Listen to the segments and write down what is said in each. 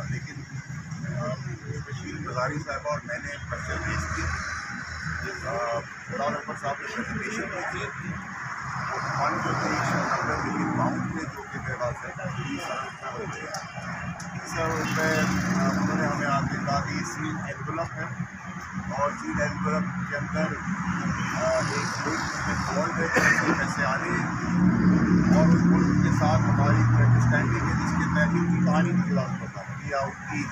لیکن داری صاحبہ اور میں نے پرچے پیش کیے عمر صاحب نے پریزنٹیشن کی تھی. فنڈ جو تھے 190 ملین پاؤنڈ تھے جو کہ میرے پاس ہے 20 ارب روپے. انہوں نے ہمیں آ کے کہا کہ سیل اینولپ ہے اور سیل اینولپ کے اندر ایک ملک میں گولڈ ہے جس سے پیسے آنے ہیں اور اس ملک کے ساتھ ہماری انڈرسٹینڈنگ ہے جس کے تحت ان کی کہانی کی خلاف ہوتا ہے یا ان کی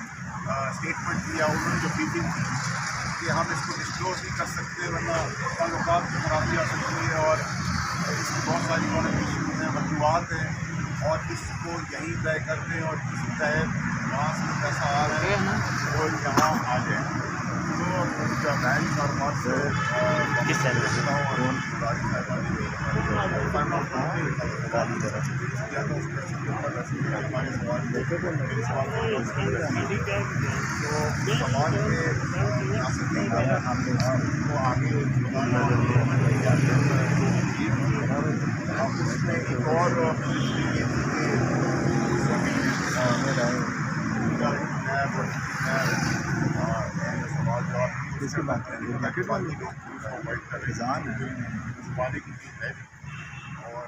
اسٹیٹمنٹ دی یا انہوں نے جو میٹنگ کی کہ ہم اس کو ڈسکلوز نہیں کر سکتے ورنہ تعلقات کی خرابی آ سکتی ہے اور اس کی بہت ساری ایشوز ہیں وجوہات ہیں اور اس کو یہیں طے کر دیں اور کسی تحت وہاں سے پیسہ آ رہا ہے وہ یہاں آ جائیں. تو ان کا میں کاروبار سے کرتا ہوں اور ان کی داری صاحبہ ہمارے سوال تو سوال کے کو آگے اس میں ایک اور سوال جواب اس کے بعد زبانی کی ہے اور